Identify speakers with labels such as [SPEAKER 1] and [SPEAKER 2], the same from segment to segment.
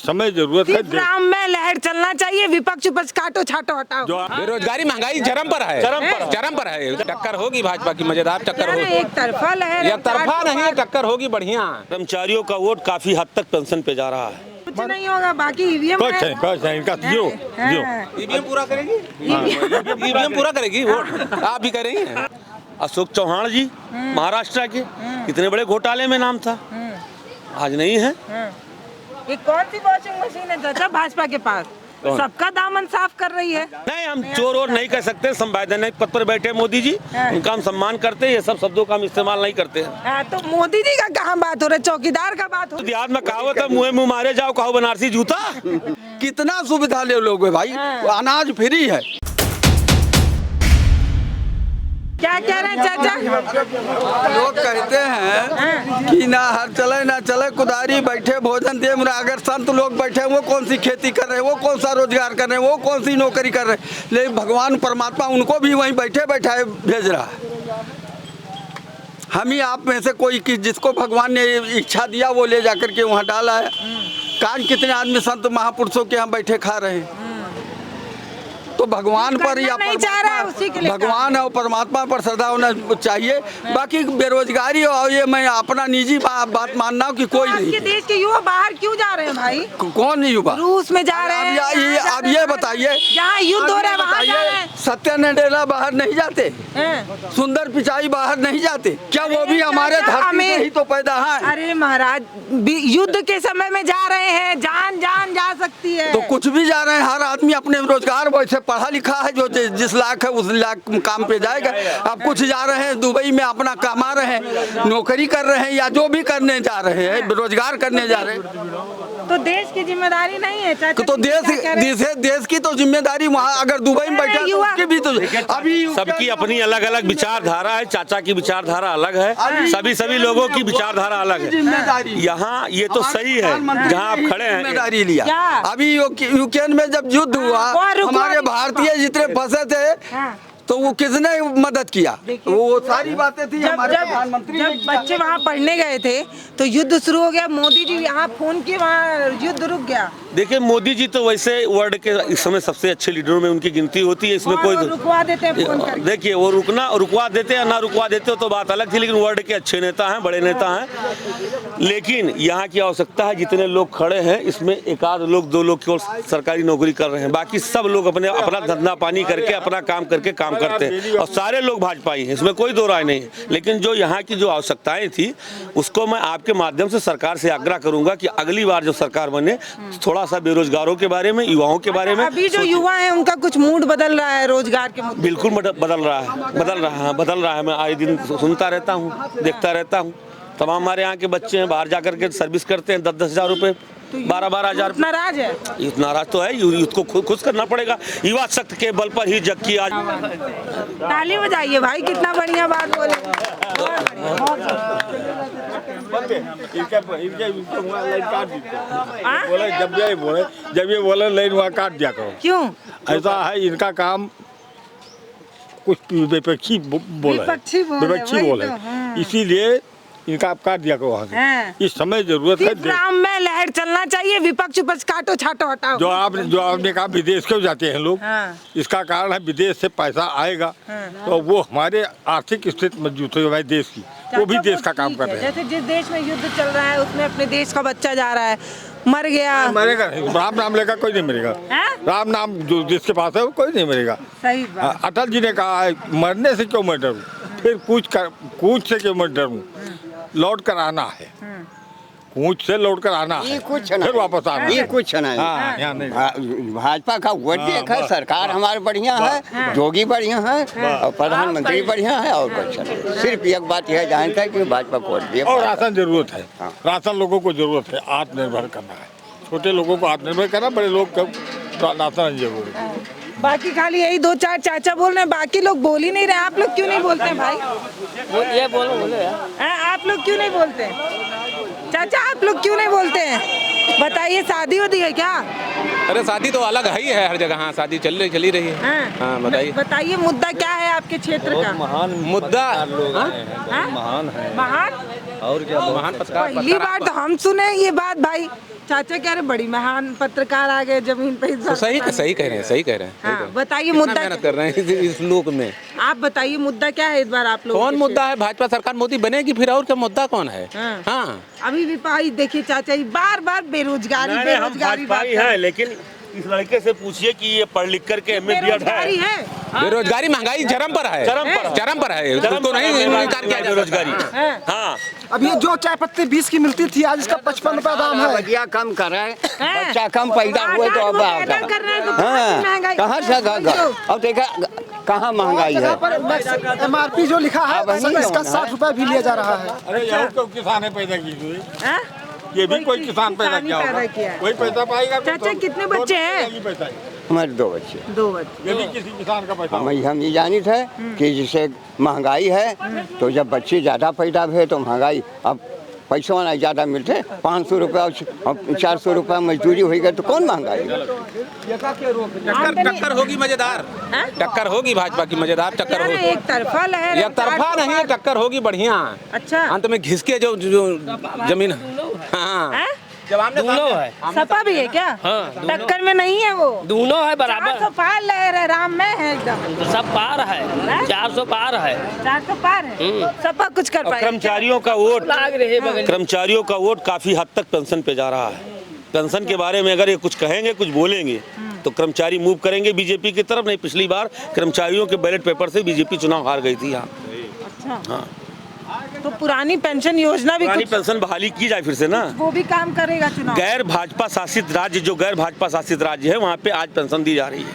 [SPEAKER 1] समय जरूरत है।
[SPEAKER 2] राम में लहर चलना चाहिए, विपक्ष उपज काटो छाटो हटाओ।
[SPEAKER 3] बेरोजगारी महंगाई चरम पर है, चरम पर है। टक्कर होगी भाजपा की, मजेदार टक्कर होगी।
[SPEAKER 2] एक तरफा लहर,
[SPEAKER 3] एक तरफा नहीं, टक्कर होगी बढ़िया।
[SPEAKER 4] कर्मचारियों का वोट काफी हद तक पेंशन पे जा रहा है।
[SPEAKER 2] कुछ नहीं होगा, बाकी ईवीएम
[SPEAKER 1] इनका
[SPEAKER 3] ईवीएम पूरा करेगी, ईवीएम पूरा करेगी वोट, आप भी करेंगे।
[SPEAKER 4] अशोक चौहान जी महाराष्ट्र के कितने बड़े घोटाले में नाम था, आज नहीं है।
[SPEAKER 2] ये कौन सी वॉशिंग मशीन है चाचा भाजपा के पास? सबका दामन साफ कर रही है।
[SPEAKER 4] नहीं, हम चोर और नहीं कह सकते। संवैधानिक पद पर बैठे मोदी जी, उनका हम सम्मान करते हैं। ये सब शब्दों का हम इस्तेमाल नहीं करते हैं।
[SPEAKER 2] तो मोदी जी का कहाँ बात हो रहा है, चौकीदार का बात हो रहा है।
[SPEAKER 4] देहात में कहावत है, मुँह मुँह मारे जाओ कहो बनारसी जूता।
[SPEAKER 5] कितना सुविधा ले लोगे भाई, अनाज फ्री है।
[SPEAKER 2] क्या कह रहे हैं चाचा?
[SPEAKER 5] लोग कहते हैं कि ना हर चले ना चले, कुदारी बैठे भोजन दे। अगर संत लोग बैठे, वो कौन सी खेती कर रहे हैं, वो कौन सा रोजगार कर रहे हैं, वो कौन सी नौकरी कर रहे हैं। लेकिन भगवान परमात्मा उनको भी वहीं बैठे बैठाए भेज रहा है। हम ही आप में से कोई कि जिसको भगवान ने इच्छा दिया वो ले जाकर के वहाँ डाला है। कान कितने आदमी संत महापुरुषों के यहाँ बैठे खा रहे हैं। तो भगवान पर या भगवान और परमात्मा पर श्रद्धा होना चाहिए। बाकी बेरोजगारी और ये मैं अपना निजी बात मानना हूँ कि कोई नहीं।
[SPEAKER 2] देश के युवा बाहर क्यों जा रहे हैं भाई?
[SPEAKER 5] कौन युवा?
[SPEAKER 2] रूस में जा रहे हैं।
[SPEAKER 5] अब ये बताइए,
[SPEAKER 2] जहाँ युद्ध हो रहा है वहाँ जा रहे हैं।
[SPEAKER 5] सत्या नडेला बाहर नहीं जाते, सुंदर पिचाई बाहर नहीं जाते क्या? वो भी हमारे धरती में ही तो पैदा है।
[SPEAKER 2] अरे महाराज, युद्ध के समय में जा रहे हैं, जान जा सकती है।
[SPEAKER 5] तो कुछ भी जा रहे हैं। हर आदमी अपने रोजगार, वैसे पढ़ा लिखा है जो जिस लायक है उस लायक काम पे जाएगा। अब कुछ जा रहे हैं दुबई में अपना कमा रहे हैं, नौकरी कर रहे हैं, या जो भी करने जा रहे हैं, रोजगार करने जा रहे हैं।
[SPEAKER 2] तो देश की जिम्मेदारी नहीं है चाचा?
[SPEAKER 5] तो देश की तो जिम्मेदारी वहाँ अगर दुबई में बैठा तो उसकी भी तो अभी
[SPEAKER 4] सबकी अपनी अलग अलग विचारधारा है। चाचा की विचारधारा अलग है, सभी लोगों की विचारधारा अलग है। यहाँ ये तो सही है जहाँ आप खड़े हैं।
[SPEAKER 5] जिम्मेदारी लिया। अभी यूक्रेन में जब युद्ध हुआ, हमारे भारतीय जितने फंसे थे तो वो किसने मदद किया? वो सारी बातें थी हमारे प्रधानमंत्री।
[SPEAKER 2] जब बच्चे वहाँ पढ़ने गए थे तो युद्ध शुरू हो गया, मोदी जी यहाँ फोन किए, वहाँ युद्ध रुक गया।
[SPEAKER 4] देखिए, मोदी जी तो वैसे वर्ल्ड के इस समय सबसे अच्छे लीडरों में उनकी गिनती होती है। इसमें कोई
[SPEAKER 2] रुकवा देते हैं फोन करके।
[SPEAKER 4] देखिए, वो रुकवा देते हैं ना रुकवा देते हो तो बात अलग थी, लेकिन वर्ल्ड के अच्छे नेता हैं, बड़े नेता हैं। लेकिन यहाँ की आवश्यकता है, जितने लोग खड़े हैं इसमें एक आध लोग, दो लोग केवल सरकारी नौकरी कर रहे हैं, बाकी सब लोग अपना धंधा पानी करके, अपना काम करके काम करते हैं। और सारे लोग भाजपाई हैं, इसमें कोई दो राय नहीं है। लेकिन जो यहाँ की जो आवश्यकताएं थी उसको मैं आपके माध्यम से सरकार से आग्रह करूंगा कि अगली बार जो सरकार बने, थोड़ा सा बेरोजगारों के बारे में, युवाओं के बारे में।
[SPEAKER 2] अभी जो युवा है उनका कुछ मूड बदल रहा है रोजगार के मुद्दे।
[SPEAKER 4] बिल्कुल बदल रहा है। मैं आए दिन सुनता रहता हूँ, देखता रहता हूँ। तमाम हमारे यहाँ के बच्चे हैं, बाहर जाकर के सर्विस करते हैं, 10-10 हज़ार रुपये, 12-12 हज़ार।
[SPEAKER 2] नाराज है,
[SPEAKER 4] यूथ नाराज तो है। यूथ को खुश करना पड़ेगा। युवा शक्ति के बल पर ही जग की आज।
[SPEAKER 2] ताली बजाइए भाई, कितना बढ़िया बात बोले।
[SPEAKER 1] जब ये बोले लाइन वहाँ काट दिया करो।
[SPEAKER 2] क्यों?
[SPEAKER 1] ऐसा है, इनका काम कुछ विपक्षी बोले, इसीलिए इनका आप काट दिया करो वहाँ से। इस समय जरूरत है।
[SPEAKER 2] राम में लहर चलना चाहिए, विपक्ष उपज काटो छाटो हटाओ।
[SPEAKER 1] जो आपने कहा विदेश क्यों जाते हैं लोग, इसका कारण है विदेश से पैसा आएगा तो वो हमारे आर्थिक स्थिति मजबूत हो हमारे देश की, वो भी देश का काम कर रहे हैं।
[SPEAKER 2] जैसे जिस देश में युद्ध चल रहा है उसमें अपने देश का बच्चा जा रहा है, मर गया,
[SPEAKER 1] मरेगा। राम नाम लेकर कोई नहीं मरेगा। राम नाम जो जिसके पास है वो कोई नहीं मरेगा।
[SPEAKER 2] सही बात।
[SPEAKER 1] अटल जी ने कहा है मरने से क्यों मैं डरूं, फिर कूच से क्यों मैं डरूं, लौट कर आना है। कूच से लौट कर आना है, फिर वापस आना।
[SPEAKER 6] ये कुछ नहीं। भाजपा का वोट देखा, सरकार हमारे बढ़िया है, जोगी बढ़िया है और प्रधानमंत्री बढ़िया है, और कुछ नहीं। सिर्फ एक बात यह जानता है कि भाजपा को वोट दिया।
[SPEAKER 1] और राशन जरूरत है, राशन लोगों को जरूरत है, आत्मनिर्भर करना है। छोटे लोगों को आत्मनिर्भर करना, बड़े लोग को राशन जरूरी है।
[SPEAKER 2] बाकी खाली यही 2-4 चाचा बोल रहे हैं, बाकी लोग बोल ही नहीं रहे। आप लोग क्यों नहीं बोलते हैं भाई?
[SPEAKER 6] ये बोलो
[SPEAKER 2] आप लोग क्यों नहीं बोलते? चाचा आप लोग क्यों नहीं बोलते हैं? बताइए शादी होती है क्या?
[SPEAKER 3] अरे शादी तो अलग है ही है हर जगह। हाँ शादी चल रही है। हाँ बताइए।
[SPEAKER 2] बताइए मुद्दा क्या है आपके क्षेत्र का?
[SPEAKER 3] मुद्दा
[SPEAKER 2] महान है। महान
[SPEAKER 3] और क्या महान पत्रकार।
[SPEAKER 2] पहली बार तो हम सुने ये बात भाई। चाचा कह रहे बड़ी महान पत्रकार आ गए जमीन पे।
[SPEAKER 3] तो सही कह रहे हैं।
[SPEAKER 2] हाँ, बताइए मुद्दा
[SPEAKER 3] मेहनत कर रहे हैं इस लोक में।
[SPEAKER 2] आप बताइए मुद्दा क्या है इस बार आप लोग?
[SPEAKER 3] कौन मुद्दा है? भाजपा सरकार मोदी बनेगी फिर, और क्या मुद्दा कौन है? हाँ
[SPEAKER 2] अभी भी पाई देखिए चाचा जी बार बेरोजगारी
[SPEAKER 4] है, लेकिन इस लड़के से पूछिए कि ये पढ़ लिख करके एमए बीएड है।
[SPEAKER 3] बेरोजगारी महंगाई चरम पर है। चरम पर है। उसको नहीं इनकार किया जा बेरोजगारी। हाँ
[SPEAKER 7] अब ये जो चाय पत्ती 20 की मिलती थी आज इसका 55 रुपया दाम है।
[SPEAKER 6] भजिया कम कर रहे हैं, बच्चा कम पैदा हुए तो अब हाँ कहाँ से अब देखा कहाँ महंगाई है।
[SPEAKER 7] MRP जो लिखा है इसका 60 रुपया भी लिया जा रहा है।
[SPEAKER 1] अरे यही तो किसान ने पैदा की हुई, ये भी कोई किसान पैदा किया होगा, कोई पैसा पाएगा।
[SPEAKER 2] चाचा कितने बच्चे हैं?
[SPEAKER 6] हमारे 2 बच्चे।
[SPEAKER 2] 2 बच्चे।
[SPEAKER 1] ये भी किसी किसान का पैसा।
[SPEAKER 6] हम ये जानी थे कि जिसे महंगाई है तो जब बच्चे ज़्यादा पैदा हुए तो महंगाई अब पैसा ना ज़्यादा मिलते 500 रुपया और 400 रुपया मजदूरी हो गई तो कौन महंगाई।
[SPEAKER 3] टक्कर होगी मजेदार। टक्कर होगी भाजपा की मजेदार टक्कर होगी।
[SPEAKER 2] एक तरफा लहर।
[SPEAKER 3] एक तरफा नहीं, टक्कर होगी बढ़िया।
[SPEAKER 2] अच्छा
[SPEAKER 3] अंत में घिसके जो जमीन। हाँ
[SPEAKER 8] दोनों है।
[SPEAKER 2] सपा भी है क्या?
[SPEAKER 8] हाँ,
[SPEAKER 2] टक्कर में नहीं है वो।
[SPEAKER 8] दोनों है बराबर।
[SPEAKER 2] 400 पार लहर है, राम में है एकदम।
[SPEAKER 8] सब पार है। 400 पार है।
[SPEAKER 2] 400 पार है। सपा कुछ कर पाएगा?
[SPEAKER 4] कर्मचारियों का वोट काफी हद तक पेंशन पे जा रहा है। पेंशन के बारे में अगर ये कुछ कहेंगे, कुछ बोलेंगे तो कर्मचारी मूव करेंगे बीजेपी की तरफ। नहीं, पिछली बार कर्मचारियों के बैलेट पेपर से बीजेपी चुनाव हार गई थी यहाँ।
[SPEAKER 2] अच्छा
[SPEAKER 4] हाँ
[SPEAKER 2] तो पुरानी पेंशन योजना भी
[SPEAKER 4] पुरानी पेंशन बहाली की जाए फिर से ना,
[SPEAKER 2] वो भी काम करेगा चुनाव।
[SPEAKER 4] गैर भाजपा शासित राज्य जो गैर भाजपा शासित राज्य है वहाँ पे आज पेंशन दी जा रही है,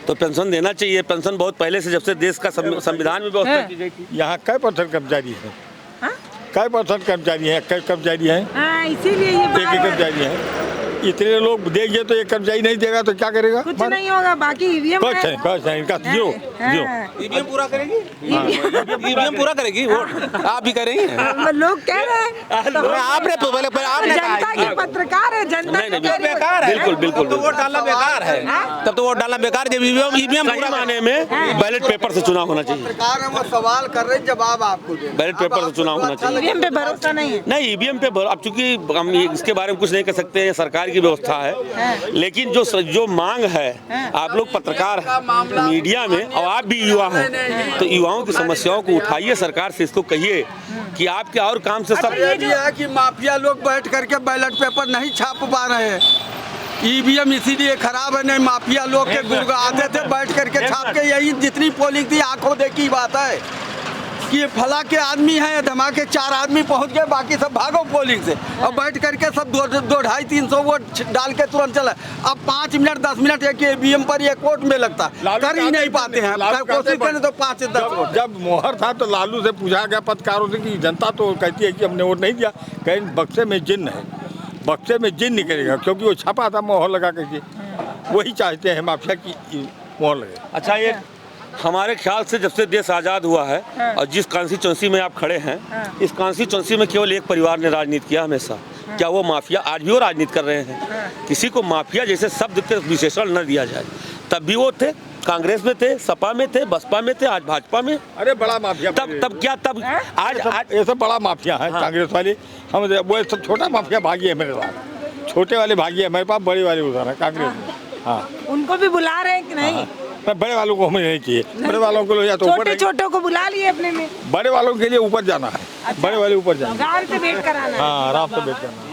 [SPEAKER 4] तो पेंशन देना चाहिए। पेंशन बहुत पहले से जब से देश का संविधान में व्यवस्था की गई थी।
[SPEAKER 1] यहाँ कै परसेंट कर्मचारी है? कै परसेंट कर्मचारी है? कै कर्मचारी है?
[SPEAKER 2] इसीलिए ये
[SPEAKER 1] एक कर्मचारी है। इतने लोग देंगे तो एक कर्मचारी नहीं देगा तो क्या करेगा?
[SPEAKER 2] कुछ नहीं होगा। बाकी ईवीएम
[SPEAKER 1] कुछ है इनका जीरो।
[SPEAKER 3] ईवीएम पूरा करेगी। ईवीएम पूरा करेगी वोट। आप भी करेंगे?
[SPEAKER 2] लोग कह रहे हैं।
[SPEAKER 3] आपने तो पहले
[SPEAKER 2] जनता के पत्रकार है। जनता
[SPEAKER 3] बेकार है।
[SPEAKER 4] बिल्कुल
[SPEAKER 3] तो वोट डालना बेकार है। तब तो वोट डालना बेकार। जब ईवीएम पूरा
[SPEAKER 4] माने में बैलेट पेपर से चुनाव होना चाहिए।
[SPEAKER 5] सरकार है वो सवाल कर रहे जवाब आपको दे।
[SPEAKER 4] बैलेट पेपर से चुनाव होना चाहिए।
[SPEAKER 2] ईवीएम पे भरोसा नहीं है।
[SPEAKER 4] नहीं, ईवीएम पे अब चूंकि हम इसके बारे में कुछ नहीं कह सकते हैं, सरकार की व्यवस्था है। लेकिन जो मांग है, आप लोग पत्रकार हैं मीडिया में और आप भी युवा हैं, तो युवाओं की समस्याओं को उठाइए, सरकार से इसको कहिए कि आपके और काम से सब
[SPEAKER 5] ये है कि माफिया लोग बैठ करके बैलेट पेपर नहीं छाप पा रहे हैं। ईवीएम इसीलिए खराब है। नहीं माफिया लोग के गुर्गा आते थे बैठ करके छाप के। यही जितनी पोलिंग थी आंखों देखी बात है कि ये फला के आदमी हैं, धमाके 4 आदमी पहुंच गए, बाकी सब भागो पोलिंग से। अब बैठ करके सब 200-250-300 वोट डाल के तुरंत चला। अब 5 मिनट 10 मिनट एक ईवीएम पर एक वोट में लगता कर ही नहीं पाते हैं। कोशिश करें तो 5 से 10 वोट।
[SPEAKER 1] जब मोहर था तो लालू से पूछा गया पत्रकारों से कि जनता तो कहती है कि हमने वोट नहीं दिया, कहीं बक्से में जिन्न है, बक्से में जिन्न निकलेगा, क्योंकि वो छपा था मोहर लगा करके। वही चाहते हैं माफिया की मोहर लगे।
[SPEAKER 4] अच्छा, ये हमारे ख्याल से जब से देश आज़ाद हुआ है और जिस कॉन्स्टिट्यूंसी में आप खड़े हैं, इस कॉन्स्टिट्यूंसी में केवल एक परिवार ने राजनीति किया हमेशा। क्या वो माफिया? आज भी वो राजनीति कर रहे हैं। किसी को माफिया जैसे शब्द के विशेषण न दिया जाए। तब भी वो थे, कांग्रेस में थे, सपा में थे, बसपा में थे, आज भाजपा में।
[SPEAKER 1] अरे बड़ा माफिया।
[SPEAKER 4] तब आज
[SPEAKER 1] ये सब बड़ा माफिया है। कांग्रेस वाले हम वो सब छोटा माफिया भागी है मेरे साथ। छोटे वाले भागी है मेरे पास, बड़े वाले उधर है कांग्रेस में। हाँ,
[SPEAKER 2] उनको भी बुला रहे हैं कि नहीं?
[SPEAKER 1] बड़े वालों को हमें नहीं चाहिए। बड़े वालों को या तो ऊपर,
[SPEAKER 2] छोटों को बुला लिए अपने में।
[SPEAKER 1] बड़े वालों के लिए ऊपर जाना है।
[SPEAKER 2] अच्छा।
[SPEAKER 1] बड़े वाले ऊपर जाना,
[SPEAKER 2] आराम से वेट कराना है।
[SPEAKER 1] हाँ आराम से वेट करना है।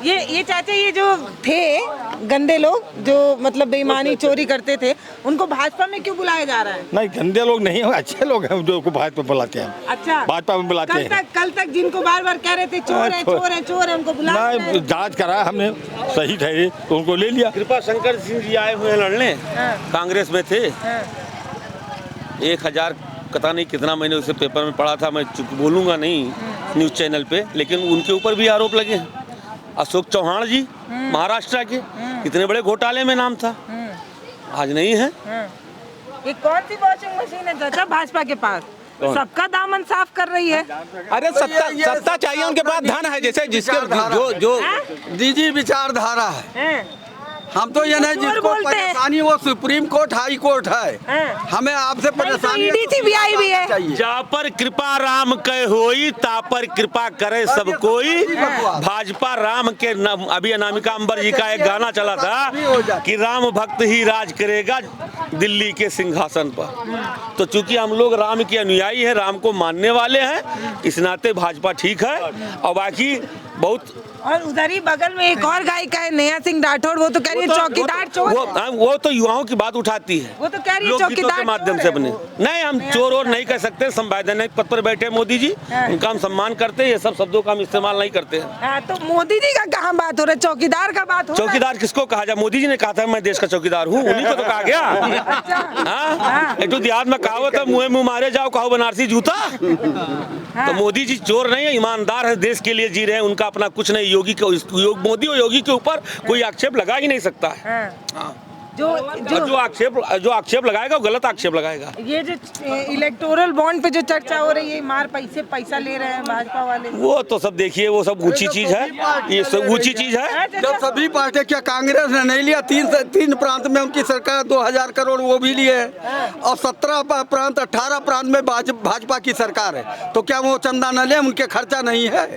[SPEAKER 2] ये चाचा ये जो थे गंदे लोग जो मतलब बेईमानी चोरी करते थे, उनको भाजपा में क्यों बुलाया जा रहा है?
[SPEAKER 1] नहीं, गंदे लोग नहीं, अच्छे लोग हैं जो भाजपा में बुलाते हैं।
[SPEAKER 2] अच्छा,
[SPEAKER 1] भाजपा में बुलाते हैं।
[SPEAKER 2] कल तक जिनको बार बार कह रहे थे चोर है चोर है चोर है, उनको बुला
[SPEAKER 1] नहीं, जांच कराया हमने, सही ठहरे तो उनको ले लिया।
[SPEAKER 4] कृपा शंकर सिंह जी आए हुए हैं लड़ने, कांग्रेस में थे। 1000 पता नहीं कितना मैंने उसे पेपर में पढ़ा था, मैं बोलूँगा नहीं न्यूज़ चैनल पे, लेकिन उनके ऊपर भी आरोप लगे हैं। अशोक चौहान जी महाराष्ट्र के, कितने बड़े घोटाले में नाम था, आज नहीं है।
[SPEAKER 2] ये कौन सी वॉशिंग मशीन है चाचा भाजपा के पास? सबका दामन साफ कर रही है।
[SPEAKER 3] अरे सत्ता चाहिए, उनके पास धन है, जैसे जिसके जो
[SPEAKER 5] जी विचारधारा है।
[SPEAKER 2] हैं?
[SPEAKER 5] हम तो ये नहीं,
[SPEAKER 2] चोर
[SPEAKER 5] जिसको
[SPEAKER 2] बोलते हैं।
[SPEAKER 5] परेशानी वो सुप्रीम कोर्ट हाई कोर्ट है, हमें आपसे परेशानी
[SPEAKER 2] ईडी सीबीआई भी है।
[SPEAKER 5] चाहिए।
[SPEAKER 4] जा पर कृपा राम के होई, ता पर कृपा करे सब कोई। भाजपा राम के अभी अनामिका अंबर जी का एक गाना चला था कि राम भक्त ही राज करेगा दिल्ली के सिंहासन पर। तो चूंकि हम लोग राम के अनुयायी हैं, राम को मानने वाले हैं, इस नाते भाजपा ठीक है। और बाकी बहुत
[SPEAKER 2] और उधर ही बगल में एक और गायिका है नेहा सिंह राठौड़, वो तो कह रही है चौकीदार चोर है।
[SPEAKER 4] वो तो युवाओं की बात उठाती है,
[SPEAKER 2] वो तो कह रही है
[SPEAKER 4] लोकगीतों
[SPEAKER 2] चौकीदार
[SPEAKER 4] के माध्यम
[SPEAKER 2] चोर
[SPEAKER 4] से
[SPEAKER 2] है
[SPEAKER 4] अपने।
[SPEAKER 2] वो।
[SPEAKER 4] नहीं, हम चोर और नहीं कह सकते, संवैधानिक पद पर बैठे मोदी जी, उनका हम सम्मान करते हैं, ये सब शब्दों का हम इस्तेमाल नहीं करते हैं।
[SPEAKER 2] हाँ, तो मोदी जी का कहाँ बात हो रहा है, चौकीदार का बात हो रहा है।
[SPEAKER 4] चौकीदार किसको कहा जाए? मोदी जी ने कहा था मैं देश का चौकीदार हूँ, उन्हीं को तो कहा गया। हाँ, एक तो देहात में कहावत है, मुँह मुँह मारे जाओ कहो बनारसी जूता। तो मोदी जी चोर नहीं है, ईमानदार है, देश के लिए जी रहे हैं, उनका अपना कुछ नहीं। मोदी और योगी के ऊपर कोई आक्षेप लगा ही नहीं सकता है। जो आक्षेप लगाएगा वो गलत आक्षेप लगाएगा।
[SPEAKER 2] ये जो इलेक्टोरल बॉन्ड पे जो चर्चा हो रही है, मार पैसा ले रहे हैं भाजपा वाले,
[SPEAKER 4] वो तो सब देखिए, वो सब ऊंची चीज है, ये सब ऊंची चीज है।
[SPEAKER 5] जब सभी पार्टी, क्या कांग्रेस ने नहीं लिया? तीन प्रांत में उनकी सरकार 2000 करोड़ वो भी लिए है, और 17 प्रांत 18 प्रांत में भाजपा की सरकार है, तो क्या वो चंदा न ले? उनके खर्चा नहीं है?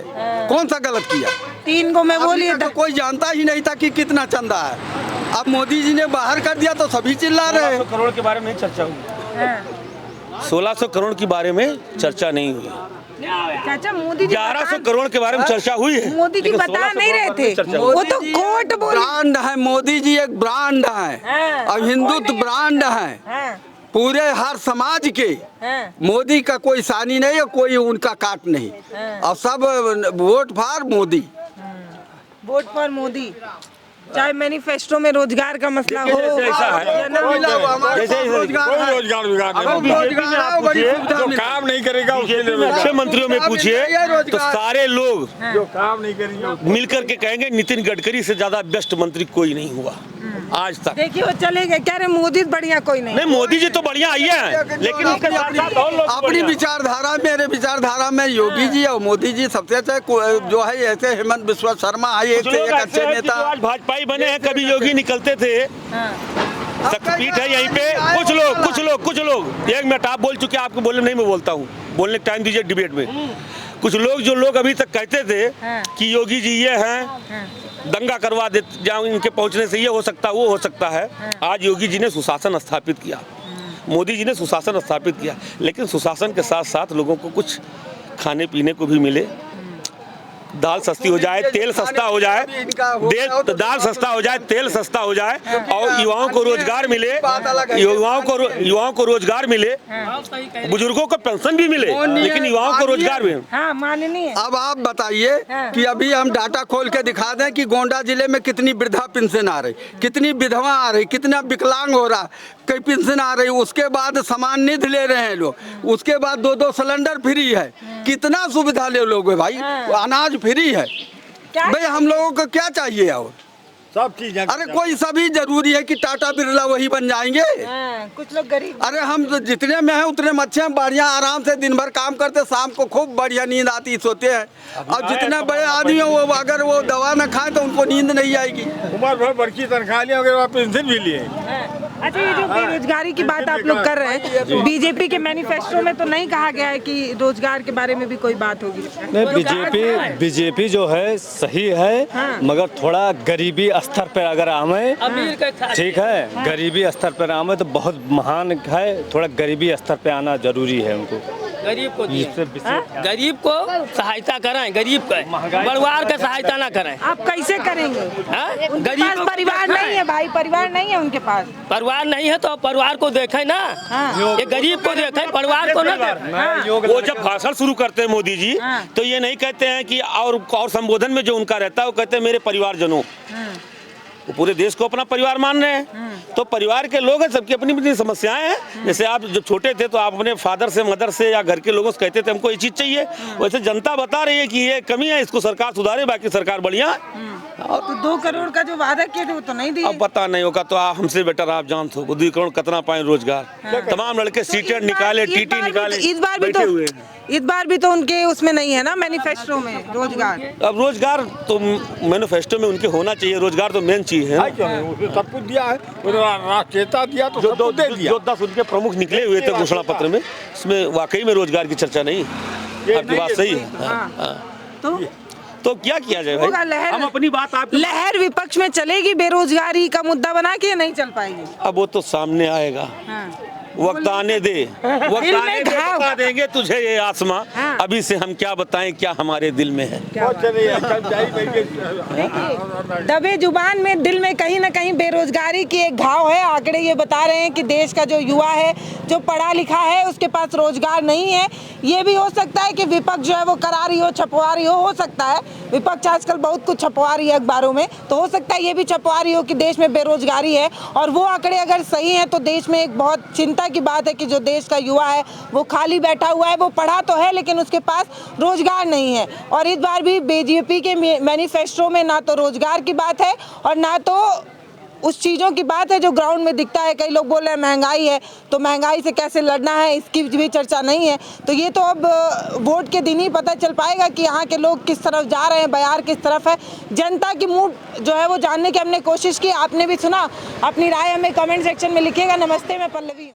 [SPEAKER 5] कौन सा गलत किया?
[SPEAKER 2] 3 को मैं बोली
[SPEAKER 5] तो कोई जानता ही नहीं था कि कितना चंदा है। अब मोदी जी ने बाहर कर दिया तो सभी चिल्ला रहे हैं।
[SPEAKER 4] 1600 करोड़ के बारे में नहीं चर्चा हुई, 1600 करोड़ के बारे में चर्चा नहीं हुई।
[SPEAKER 2] चाचा मोदी जी
[SPEAKER 4] 1100 करोड़ के बारे में चर्चा हुई है,
[SPEAKER 2] मोदी जी बता नहीं रहे थे, वो तो कोर्ट बोली।
[SPEAKER 5] ब्रांड है, मोदी जी एक ब्रांड है, और हिंदुत्व ब्रांड है पूरे हर समाज के। मोदी का कोई सानी नहीं है, कोई उनका काट नहीं, और सब vote for Modi.
[SPEAKER 2] Vote for Modi, चाहे मैनिफेस्टो में रोजगार का मसला हो,
[SPEAKER 4] ऐसा है
[SPEAKER 1] जो काम नहीं करेगा उसके लिए
[SPEAKER 4] मुख्य मंत्रियों में पूछिए तो सारे लोग
[SPEAKER 1] जो काम नहीं करेंगे
[SPEAKER 4] मिलकर के कहेंगे नितिन गडकरी से ज्यादा बेस्ट मंत्री कोई नहीं हुआ आज तक।
[SPEAKER 2] देखिए वो चले गए, कह रहे मोदी बढ़िया कोई नहीं।
[SPEAKER 4] मोदी जी तो बढ़िया आई है, लेकिन उसके साथ साथ और लोग
[SPEAKER 5] अपनी विचारधारा, मेरे विचारधारा में योगी जी और मोदी जी सबसे अच्छे जो है। ऐसे हेमंत बिस्वा शर्मा है, एक से एक अच्छे नेता।
[SPEAKER 4] आज भाजपा ही बने हैं, कभी योगी निकलते थे। शक्तिपीठ है यहीं पे। कुछ लोग 1 मिनट आप बोल चुके, आपको बोलने नहीं, मैं बोलता हूँ, बोलने का टाइम दीजिए डिबेट में। कुछ लोग अभी तक कहते थे कि योगी जी ये हैं, दंगा करवा दे जाओ, इनके पहुंचने से ये हो सकता है, वो हो सकता है। आज योगी जी ने सुशासन स्थापित किया, मोदी जी ने सुशासन स्थापित किया, लेकिन सुशासन के साथ साथ लोगों को कुछ खाने पीने को भी मिले। दाल सस्ती हो जाए, तेल सस्ता हो जाए, दाल सस्ता हो जाए, तेल सस्ता हो जाए, और युवाओं को रोजगार मिले, युवाओं को रोजगार मिले, बुजुर्गों को पेंशन भी मिले, लेकिन युवाओं को रोजगार भी।
[SPEAKER 2] हाँ, माननीय।
[SPEAKER 5] अब आप बताइए कि अभी हम डाटा खोल के दिखा दें कि गोंडा जिले में कितनी वृद्धा पेंशन आ रही, कितनी विधवा आ रही, कितना विकलांग हो रहा, कई पेंशन आ रही। उसके बाद सामान निधि ले रहे हैं लोग, उसके बाद 2 सिलेंडर फ्री है। कितना सुविधा ले लोगे भाई, अनाज फ्री है भाई। हम लोगों को क्या चाहिए और
[SPEAKER 1] सब चीज।
[SPEAKER 5] अरे कोई सभी जरूरी है कि टाटा बिरला वही बन जाएंगे?
[SPEAKER 2] कुछ लोग गरीब।
[SPEAKER 5] अरे हम तो जितने में हैं उतने में अच्छे हैं, बढ़िया आराम से दिन भर काम करते, शाम को खूब बढ़िया नींद आती, सोते हैं। अब जितने बड़े आदमी हैं वो अगर वो दवा न खाएं तो उनको नींद नहीं आएगी।
[SPEAKER 1] उम्र भर बड़की तनख्वाह लिया, अगर आप पेंशन भी लिए।
[SPEAKER 2] अच्छा, ये जो बेरोजगारी की बात आप लोग कर रहे हैं, बीजेपी के मैनिफेस्टो में तो नहीं कहा गया है कि रोजगार के बारे में भी कोई बात होगी?
[SPEAKER 9] नहीं, बीजेपी जो है सही है, मगर थोड़ा गरीबी स्तर पर अगर आवे, ठीक है, गरीबी स्तर पर आवे तो बहुत महान है, थोड़ा गरीबी स्तर पे आना जरूरी है उनको।
[SPEAKER 8] गरीब को सहायता करें, गरीब का परिवार का सहायता ना करें।
[SPEAKER 2] आप कैसे करेंगे?
[SPEAKER 8] गरीब
[SPEAKER 2] परिवार नहीं है भाई, परिवार नहीं है उनके पास।
[SPEAKER 8] परिवार नहीं है तो परिवार को देखें ना, ये गरीब को देखें, परिवार को ना देखें।
[SPEAKER 4] वो जब भाषण शुरू करते हैं मोदी जी, तो ये नहीं कहते हैं कि और संबोधन में जो उनका रहता है वो कहते हैं मेरे परिवारजनों। वो पूरे देश को अपना परिवार मान रहे हैं। तो परिवार के लोग हैं, सबकी अपनी अपनी समस्याएं हैं। जैसे आप जब छोटे थे तो आप अपने फादर से, मदर से या घर के लोगों से कहते थे हमको ये चीज़ चाहिए, वैसे जनता बता रही है कि ये कमी है, इसको सरकार सुधारे, बाकी सरकार बढ़िया है।
[SPEAKER 2] तो 2 करोड़ का जो वादा किए थे वो तो नहीं दिए।
[SPEAKER 4] अब पता नहीं होगा, तो आप हमसे बेटर आप जानते हो 2 करोड़ कितना पाए रोजगार। तमाम लड़के सीटें निकाले, टीटी निकाले,
[SPEAKER 2] इस बार भी तो उनके उसमें नहीं है ना मैनिफेस्टो में रोजगार।
[SPEAKER 4] अब रोजगार तो मैनिफेस्टो में उनके होना चाहिए, रोजगार तो मेन चीज है।
[SPEAKER 1] उसने सब कुछ दिया है, राष्ट्रीयता दिया तो
[SPEAKER 4] जो 10 उनके प्रमुख निकले हुए थे घोषणा पत्र में, इसमें वाकई में रोजगार की चर्चा नहीं है। आपकी बात सही है। तो क्या किया जाए भाई? हम अपनी बात आप
[SPEAKER 2] लहर विपक्ष में चलेगी बेरोजगारी का मुद्दा बना के, नहीं चल पाएगी।
[SPEAKER 4] अब वो तो सामने आएगा, वक्त आने दे, वक्त आने दे, बता देंगे तुझे ये आसमां। अभी से हम क्या बताएं क्या हमारे दिल में है।
[SPEAKER 2] दबे जुबान में दिल में कहीं ना कहीं बेरोजगारी की एक घाव है। आंकड़े ये बता रहे हैं कि देश का जो युवा है, जो पढ़ा लिखा है, उसके पास रोजगार नहीं है। ये भी हो सकता है कि विपक्ष जो है वो करा रही हो, छपवा रही हो सकता है। विपक्ष आजकल बहुत कुछ छपवा रही है अखबारों में, तो हो सकता है ये भी छपवा रही हो कि देश में बेरोजगारी है। और वो आंकड़े अगर सही हैं तो देश में एक बहुत चिंता की बात है कि जो देश का युवा है वो खाली बैठा हुआ है। वो पढ़ा तो है लेकिन उसके पास रोजगार नहीं है। और इस बार भी बीजेपी के मैनिफेस्टो में ना तो रोजगार की बात है और ना तो उस चीज़ों की बात है जो ग्राउंड में दिखता है। कई लोग बोल रहे हैं महंगाई है, तो महंगाई से कैसे लड़ना है इसकी भी चर्चा नहीं है। तो ये तो अब वोट के दिन ही पता चल पाएगा कि यहाँ के लोग किस तरफ जा रहे हैं, बयार किस तरफ है। जनता की मूड जो है वो जानने की हमने कोशिश की, आपने भी सुना। अपनी राय हमें कमेंट सेक्शन में लिखिएगा। नमस्ते, मैं पल्लवी।